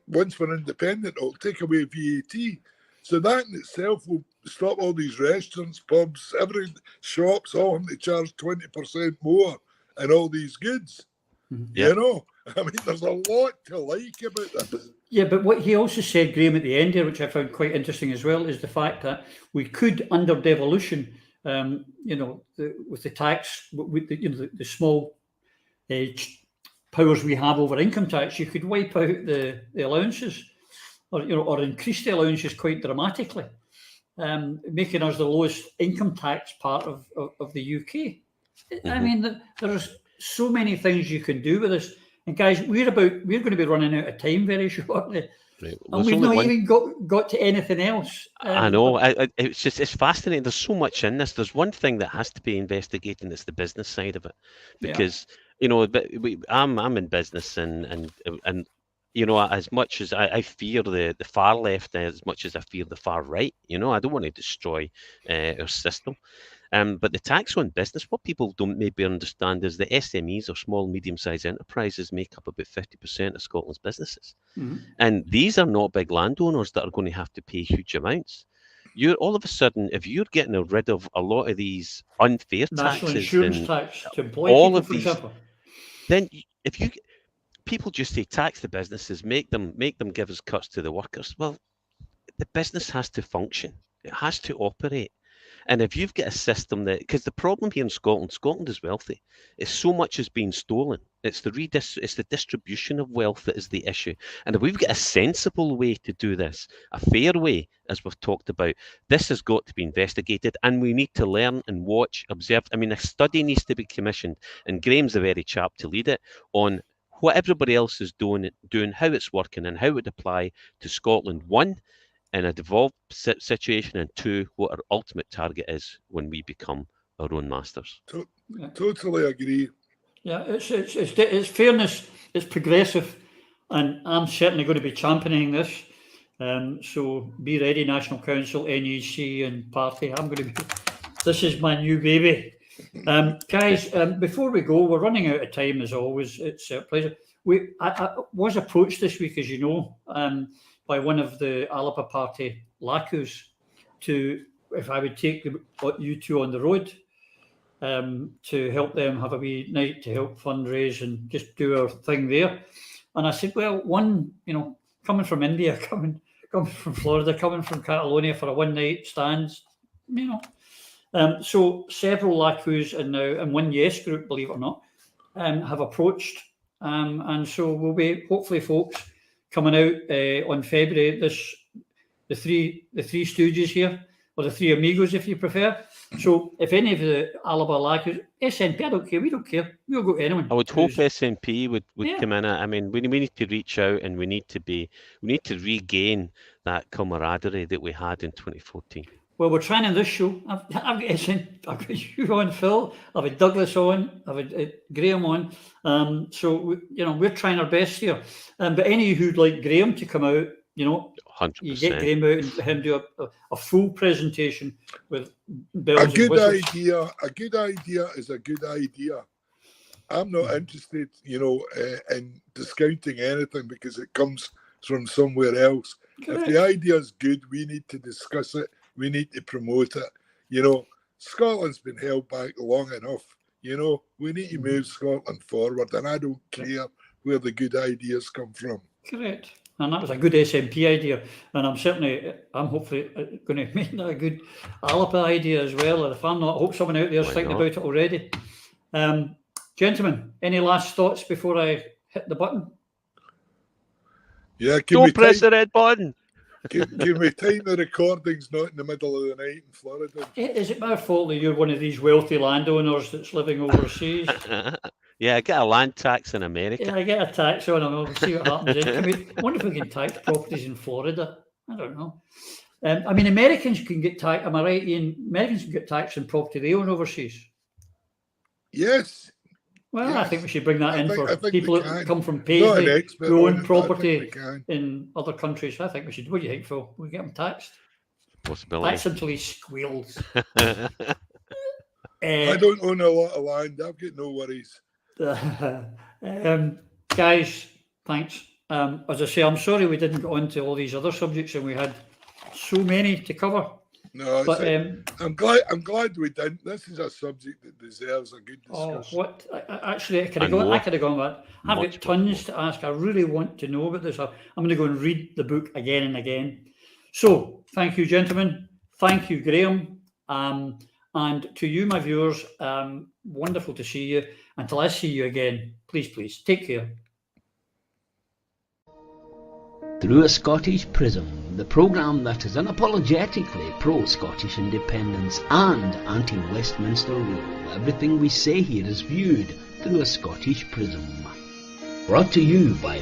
Once we're independent, it'll take away VAT. So that in itself will stop all these restaurants, pubs, every shops all having to charge 20% more and all these goods. I mean, there's a lot to like about this. Yeah, but what he also said, Graham, at the end here, which I found quite interesting as well, is the fact that we could, under devolution, with the tax, with the small powers we have over income tax, you could wipe out the allowances, or increase the allowances quite dramatically, making us the lowest income tax part of the UK. I mean, there's so many things you can do with this. And guys, we're going to be running out of time very shortly. Right. And we've not even got to anything else. I know. It's fascinating. There's so much in this. There's one thing that has to be investigated, and it's the business side of it, because I'm in business, and as much as I fear the far left, as much as I fear the far right, I don't want to destroy our system. But the tax on business, what people don't maybe understand is the SMEs, or small, medium-sized enterprises, make up about 50% of Scotland's businesses. And these are not big landowners that are going to have to pay huge amounts. You're all of a sudden, if you're getting rid of a lot of these unfair national taxes, insurance tax to employ all people, of for these, example, then people just say tax the businesses, make them give us cuts to the workers. Well, the business has to function. It has to operate. And if you've got a system because the problem here in Scotland is wealthy. It's so much is being stolen. It's the distribution of wealth that is the issue. And if we've got a sensible way to do this, a fair way, as we've talked about, this has got to be investigated, and we need to learn and watch, observe. I mean, a study needs to be commissioned, and Graham's the very chap to lead it, on what everybody else is doing, how it's working, and how it would apply to Scotland. One, in a devolved situation, and two, what our ultimate target is when we become our own masters. Totally agree. Yeah, it's fairness, it's progressive, and I'm certainly going to be championing this. So be ready, National Council, NEC, and party. This is my new baby. Guys, before we go, we're running out of time as always. It's a pleasure. I was approached this week, as you know, by one of the Alaba Party lacus if I would take you two on the road to help them have a wee night to help fundraise and just do our thing there. And I said, well, coming from India, coming from Florida, coming from Catalonia for a one-night stand, so several lacus and one Yes group, believe it or not, have approached. And so we'll be, hopefully, folks, coming out on February, the three stooges here, or the three amigos, if you prefer. So if any of the Alaba lacus, SNP, I don't care, we don't care. We'll go to anyone. I would hope SNP would come in. I mean, we need to reach out, and we need to regain that camaraderie that we had in 2014. Well, we're trying on this show. I've got you on, Phil. I've had Douglas on. I've had Graham on. So we're trying our best here. But any of you who'd like Graham to come out, 100%. You get Graham out and him do a full presentation with bells and whistles. A good idea is a good idea. I'm not interested, in discounting anything because it comes from somewhere else. Correct. If the idea is good, we need to discuss it. We need to promote it. Scotland's been held back long enough. We need to move Scotland forward, and I don't care where the good ideas come from. Correct. And that was a good SNP idea. And I'm hopefully going to make that a good Alaba idea as well. And if I'm not, I hope someone out there is thinking about it already. Gentlemen, any last thoughts before I hit the button? Yeah, don't press the red button. Can we time the recordings not in the middle of the night in Florida? Is it my fault that you're one of these wealthy landowners that's living overseas? Yeah, I get a land tax in America. Yeah, I get a tax on them. We'll see what happens. I wonder if we can tax properties in Florida. I don't know. Americans can get taxed. Am I right, Ian? Americans can get taxed on property they own overseas. Yes. Well, yes. I think we should bring that for people that come from Paisley who own property in other countries. I think we should. What do you think, Phil? We get them taxed? Possibility. Tax until he squeals. I don't own a lot of land. I've got no worries. Guys, thanks. As I say, I'm sorry we didn't get on to all these other subjects, and we had so many to cover. No, but I'm glad we didn't. This is a subject that deserves a good discussion. I could have gone with that. I've got tons to ask. I really want to know about this. I'm going to go and read the book again and again. So, thank you, gentlemen. Thank you, Graham. And to you, my viewers, wonderful to see you. Until I see you again, please, take care. Through a Scottish Prism, the programme that is unapologetically pro-Scottish independence and anti-Westminster rule. Everything we say here is viewed through a Scottish prism. Brought to you by